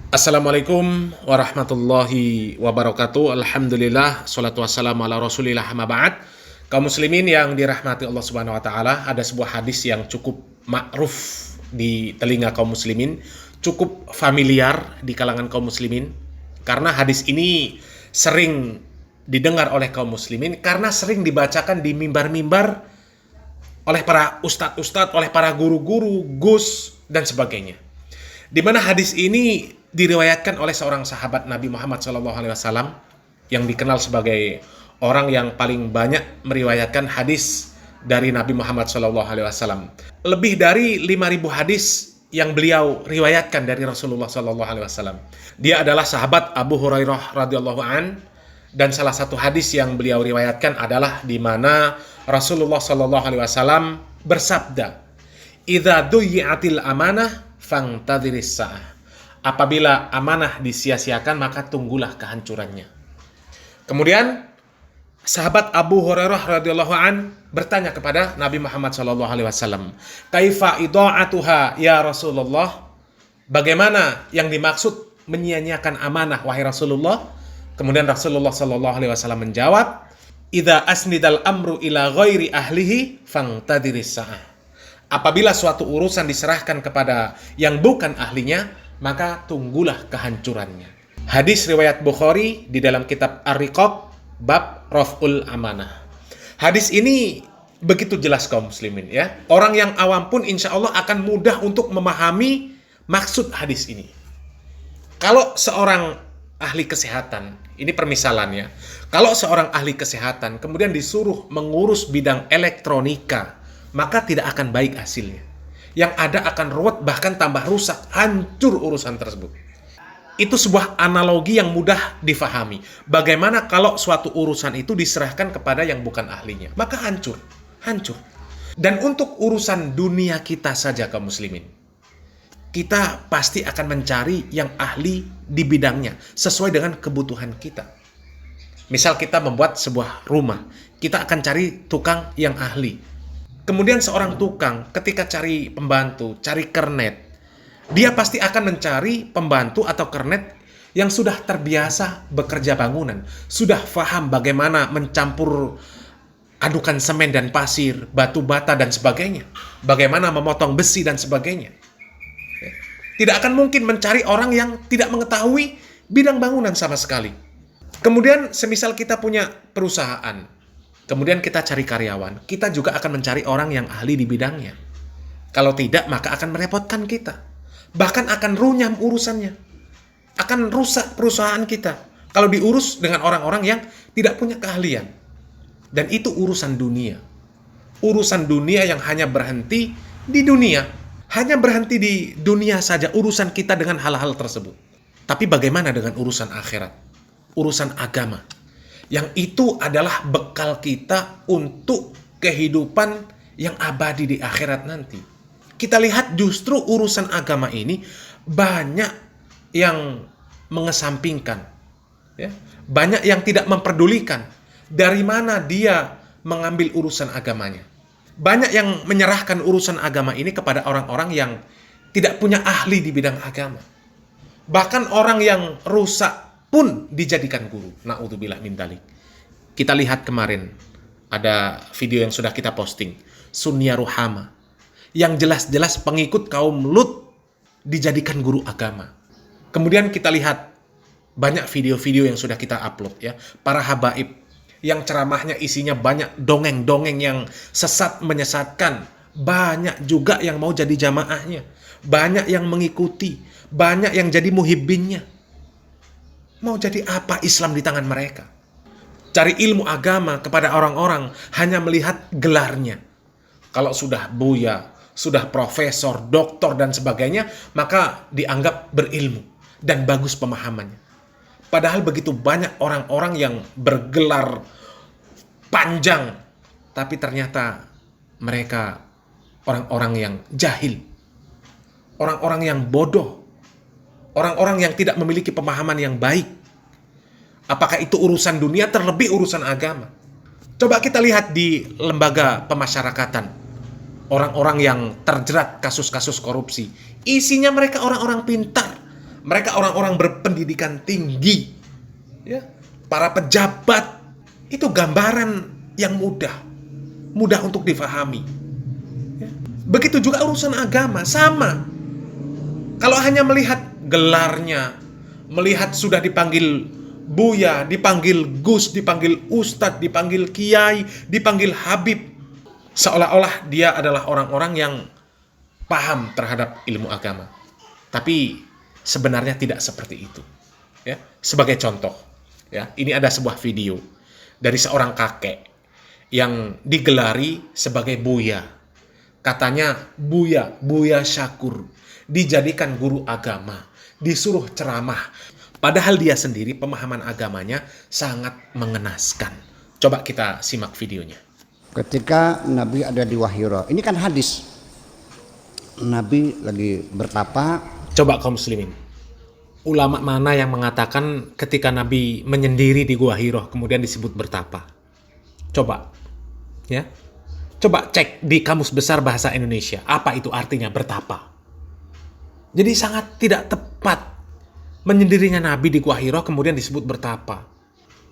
Assalamualaikum warahmatullahi wabarakatuh. Alhamdulillah, salatu wassalamu ala rasulillah, amma ba'd. Kaum muslimin yang dirahmati Allah subhanahu wa ta'ala, ada sebuah hadis yang cukup ma'ruf di telinga kaum muslimin, cukup familiar di kalangan kaum muslimin, karena hadis ini sering didengar oleh kaum muslimin, karena sering dibacakan di mimbar-mimbar oleh para ustadz-ustadz, oleh para guru-guru, gus, dan sebagainya. Di mana hadis ini diriwayatkan oleh seorang sahabat Nabi Muhammad SAW yang dikenal sebagai orang yang paling banyak meriwayatkan hadis dari Nabi Muhammad SAW. Lebih dari 5.000 hadis yang beliau riwayatkan dari Rasulullah SAW. Dia adalah sahabat Abu Hurairah radhiyallahu an, dan salah satu hadis yang beliau riwayatkan adalah di mana Rasulullah SAW bersabda, "Idza duyi'atil amanah fangtadhiris sa'ah." Apabila amanah disia-siakan, maka tunggulah kehancurannya. Kemudian sahabat Abu Hurairah radhiyallahu an bertanya kepada Nabi Muhammad SAW, "Kaifa idha'atuha ya Rasulullah?" Bagaimana yang dimaksud menyia-nyiakan amanah wahai Rasulullah? Kemudian Rasulullah SAW menjawab, "Idza asnidal amru ila ghairi ahlihi fangtadhiris sa'ah." Apabila suatu urusan diserahkan kepada yang bukan ahlinya, maka tunggulah kehancurannya. Hadis riwayat Bukhari di dalam kitab Ar-Riqaq bab Raf'ul Amanah. Hadis ini begitu jelas kaum muslimin ya. Orang yang awam pun insya Allah akan mudah untuk memahami maksud hadis ini. Kalau seorang ahli kesehatan, ini permisalannya, kalau seorang ahli kesehatan kemudian disuruh mengurus bidang elektronika, maka tidak akan baik hasilnya. Yang ada akan ruwet, bahkan tambah rusak, hancur urusan tersebut. Itu sebuah analogi yang mudah difahami. Bagaimana kalau suatu urusan itu diserahkan kepada yang bukan ahlinya? Maka hancur. Dan untuk urusan dunia kita saja kaum muslimin, kita pasti akan mencari yang ahli di bidangnya, sesuai dengan kebutuhan kita. Misal kita membuat sebuah rumah, kita akan cari tukang yang ahli. Kemudian seorang tukang ketika cari pembantu, cari kernet, dia pasti akan mencari pembantu atau kernet yang sudah terbiasa bekerja bangunan, sudah paham bagaimana mencampur adukan semen dan pasir, batu bata dan sebagainya, bagaimana memotong besi dan sebagainya. Tidak akan mungkin mencari orang yang tidak mengetahui bidang bangunan sama sekali. Kemudian semisal kita punya perusahaan, kemudian kita cari karyawan, kita juga akan mencari orang yang ahli di bidangnya. Kalau tidak, maka akan merepotkan kita. Bahkan akan runyam urusannya. Akan rusak perusahaan kita kalau diurus dengan orang-orang yang tidak punya keahlian. Dan itu urusan dunia. Urusan dunia yang hanya berhenti di dunia. Hanya berhenti di dunia saja urusan kita dengan hal-hal tersebut. Tapi bagaimana dengan urusan akhirat? Urusan agama. Yang itu adalah bekal kita untuk kehidupan yang abadi di akhirat nanti. Kita lihat justru urusan agama ini banyak yang mengesampingkan. Ya? Banyak yang tidak memperdulikan dari mana dia mengambil urusan agamanya. Banyak yang menyerahkan urusan agama ini kepada orang-orang yang tidak punya ahli di bidang agama. Bahkan orang yang rusak pun dijadikan guru. Na'udzubillah min dzalik. Kita lihat kemarin ada video yang sudah kita posting, Sunia Ruhama, yang jelas-jelas pengikut kaum Lut dijadikan guru agama. Kemudian kita lihat banyak video-video yang sudah kita upload ya, para habaib yang ceramahnya isinya banyak dongeng-dongeng yang sesat menyesatkan. Banyak juga yang mau jadi jamaahnya, banyak yang mengikuti, banyak yang jadi muhibbinnya. Mau jadi apa Islam di tangan mereka? Cari ilmu agama kepada orang-orang hanya melihat gelarnya. Kalau sudah buya, sudah profesor, doktor dan sebagainya, maka dianggap berilmu dan bagus pemahamannya. Padahal begitu banyak orang-orang yang bergelar panjang, tapi ternyata mereka orang-orang yang jahil, orang-orang yang bodoh, orang-orang yang tidak memiliki pemahaman yang baik. Apakah itu urusan dunia, terlebih urusan agama? Coba kita lihat di lembaga pemasyarakatan. Orang-orang yang terjerat kasus-kasus korupsi. Isinya mereka orang-orang pintar. Mereka orang-orang berpendidikan tinggi, ya, para pejabat. Itu gambaran yang mudah untuk difahami. Ya. Begitu juga urusan agama, sama. Kalau hanya melihat gelarnya, melihat sudah dipanggil Buya, dipanggil Gus, dipanggil Ustadz, dipanggil Kiai, dipanggil Habib, seolah-olah dia adalah orang-orang yang paham terhadap ilmu agama. Tapi sebenarnya tidak seperti itu. Ya, sebagai contoh, ya, ini ada sebuah video dari seorang kakek yang digelari sebagai Buya. Katanya Buya Syakur, dijadikan guru agama, disuruh ceramah. Padahal dia sendiri pemahaman agamanya sangat mengenaskan. Coba kita simak videonya. Ketika Nabi ada di Wahiro, ini kan hadis. Nabi lagi bertapa. Coba kaum muslimin, ulama mana yang mengatakan ketika Nabi menyendiri di Gua Hiro kemudian disebut bertapa? Coba, ya, coba cek di Kamus Besar Bahasa Indonesia apa itu artinya bertapa. Jadi sangat tidak tepat menyendirinya Nabi di Gua Hiro kemudian disebut bertapa.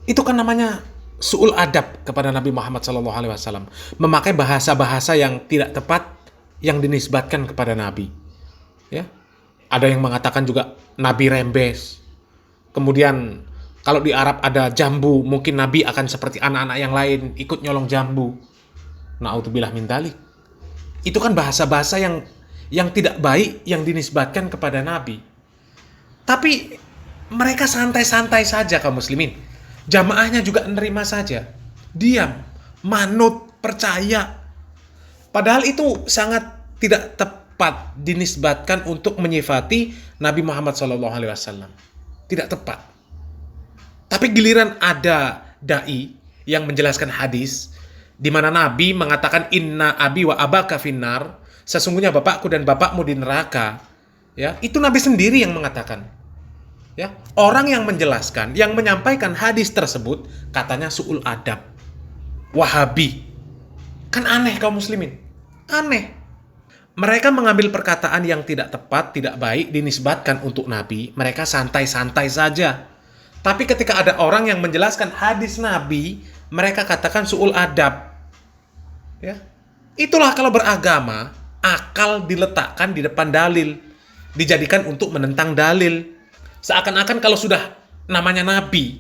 Itu kan namanya su'ul adab kepada Nabi Muhammad SAW, memakai bahasa-bahasa yang tidak tepat yang dinisbatkan kepada Nabi. Ya, ada yang mengatakan juga Nabi rembes. Kemudian kalau di Arab ada jambu, mungkin Nabi akan seperti anak-anak yang lain ikut nyolong jambu. Na'udzubillah min dzalik. Itu kan bahasa-bahasa yang tidak baik yang dinisbatkan kepada Nabi. Tapi mereka santai-santai saja kaum muslimin. Jamaahnya juga menerima saja. Diam, manut, percaya. Padahal itu sangat tidak tepat dinisbatkan untuk menyifati Nabi Muhammad SAW. Tidak tepat. Tapi giliran ada dai yang menjelaskan hadis di mana Nabi mengatakan inna abi wa abaka finnar, sesungguhnya bapakku dan bapakmu di neraka. Ya, itu Nabi sendiri yang mengatakan. Ya, orang yang menjelaskan, yang menyampaikan hadis tersebut katanya su'ul adab, Wahabi. Kan aneh kaum muslimin. Aneh. Mereka mengambil perkataan yang tidak tepat, tidak baik, dinisbatkan untuk Nabi. Mereka santai-santai saja. Tapi ketika ada orang yang menjelaskan hadis Nabi, mereka katakan su'ul adab. Ya. Itulah kalau beragama, akal diletakkan di depan dalil. Dijadikan untuk menentang dalil. Seakan-akan kalau sudah namanya Nabi,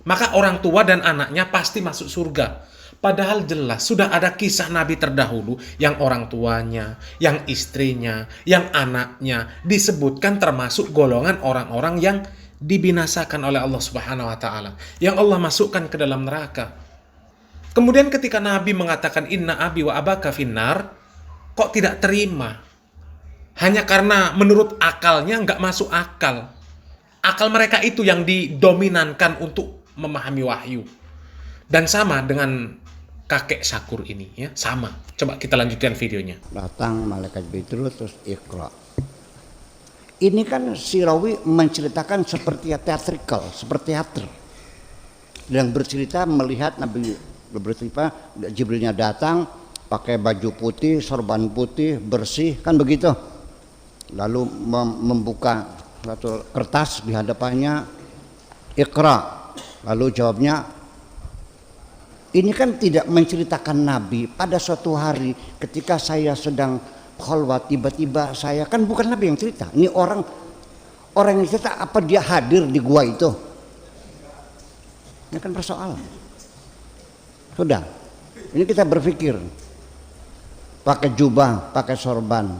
maka orang tua dan anaknya pasti masuk surga. Padahal jelas sudah ada kisah Nabi terdahulu yang orang tuanya, yang istrinya, yang anaknya disebutkan termasuk golongan orang-orang yang dibinasakan oleh Allah Subhanahu wa taala, yang Allah masukkan ke dalam neraka. Kemudian ketika Nabi mengatakan inna abi wa abaka finnar, kok tidak terima? Hanya karena menurut akalnya nggak masuk akal. Akal mereka itu yang didominankan untuk memahami wahyu. Dan sama dengan kakek Syakur ini, ya, sama. Coba kita lanjutkan videonya. Datang malaikat Jibril terus Iqra. Ini kan si rawi menceritakan seperti teatrikal, seperti teater. Dan bercerita melihat Nabi bercerita Jibrilnya datang pakai baju putih, sorban putih, bersih, kan begitu. Lalu membuka satu kertas di hadapannya, Iqra. Lalu jawabnya, ini kan tidak menceritakan Nabi pada suatu hari ketika saya sedang khalwat, tiba-tiba saya, kan bukan Nabi yang cerita. Ini orang yang cerita, apa dia hadir di gua itu? Ini kan persoalan. Sudah, ini kita berpikir pakai jubah, pakai sorban,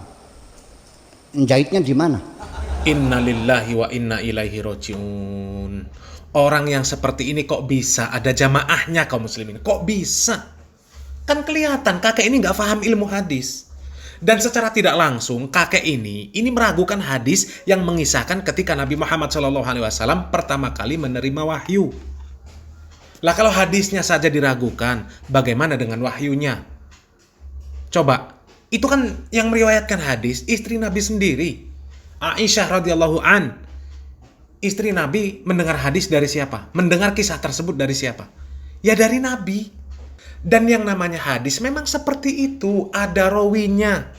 jahitnya di mana? Inna lillahi wa inna ilaihi roji'un. Orang yang seperti ini kok bisa ada jamaahnya kaum muslimin? Kok bisa? Kan kelihatan kakek ini nggak paham ilmu hadis. Dan secara tidak langsung kakek ini meragukan hadis yang mengisahkan ketika Nabi Muhammad SAW pertama kali menerima wahyu. Lah kalau hadisnya saja diragukan, bagaimana dengan wahyunya? Coba, itu kan yang meriwayatkan hadis istri Nabi sendiri, Aisyah radhiyallahu an. Istri Nabi mendengar hadis dari siapa? Mendengar kisah tersebut dari siapa? Ya dari Nabi. Dan yang namanya hadis memang seperti itu, ada rawinya.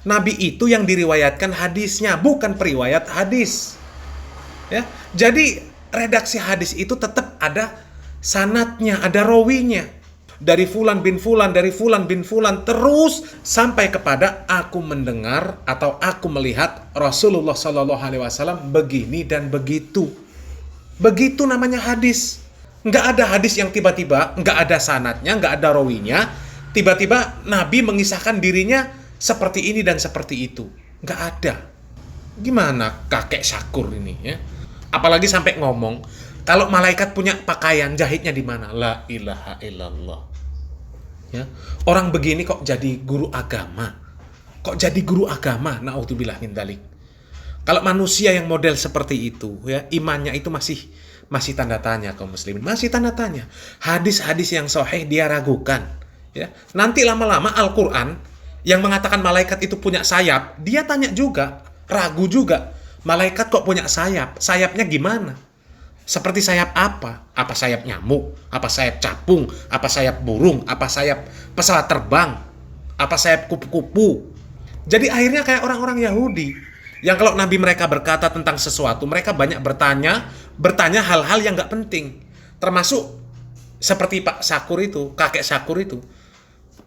Nabi itu yang diriwayatkan hadisnya, bukan periwayat hadis. Ya. Jadi redaksi hadis itu tetap ada sanatnya, ada rawinya. Dari fulan bin fulan, dari fulan bin fulan, terus sampai kepada aku mendengar atau aku melihat Rasulullah Shallallahu Alaihi Wasallam begini dan begitu. Begitu namanya hadis. Nggak ada hadis yang tiba-tiba nggak ada sanatnya, nggak ada rawinya, tiba-tiba Nabi mengisahkan dirinya seperti ini dan seperti itu. Nggak ada. Gimana kakek Syakur ini ya? Apalagi sampai ngomong, kalau malaikat punya pakaian, jahitnya di mana? La ilaha illallah. Ya. Orang begini kok jadi guru agama? Kok jadi guru agama? Na'udzubillah min dzalik. Kalau manusia yang model seperti itu, ya, imannya itu masih tanda tanya kaum muslimin, masih tanda tanya. Hadis-hadis yang sahih dia ragukan, ya. Nanti lama-lama Al-Qur'an yang mengatakan malaikat itu punya sayap, dia tanya juga, ragu juga. Malaikat kok punya sayap? Sayapnya gimana? Seperti sayap apa? Apa sayap nyamuk? Apa sayap capung? Apa sayap burung? Apa sayap pesawat terbang? Apa sayap kupu-kupu? Jadi akhirnya kayak orang-orang Yahudi yang kalau Nabi mereka berkata tentang sesuatu, mereka banyak bertanya hal-hal yang nggak penting. Termasuk seperti Pak Syakur itu, kakek Syakur itu.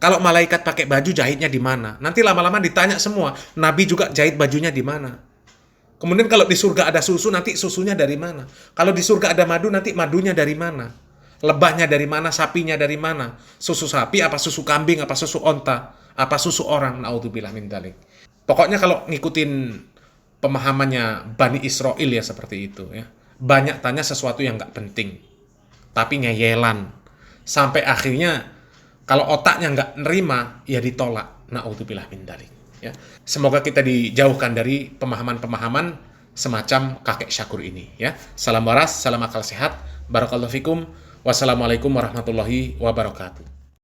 Kalau malaikat pakai baju jahitnya di mana? Nanti lama-lama ditanya semua. Nabi juga jahit bajunya di mana? Kemudian kalau di surga ada susu, nanti susunya dari mana? Kalau di surga ada madu, nanti madunya dari mana? Lebahnya dari mana? Sapinya dari mana? Susu sapi, apa susu kambing, apa susu onta, apa susu orang? Na'udzubillah min dzalik. Pokoknya kalau ngikutin pemahamannya Bani Israel ya seperti itu ya. Banyak tanya sesuatu yang nggak penting, tapi ngeyelan. Sampai akhirnya kalau otaknya nggak nerima, ya ditolak. Na'udzubillah min dzalik. Ya. Semoga kita dijauhkan dari pemahaman-pemahaman semacam kakek Syakur ini. Ya. Salam waras, salam akal sehat. Barakallahu fikum. Wassalamualaikum warahmatullahi wabarakatuh.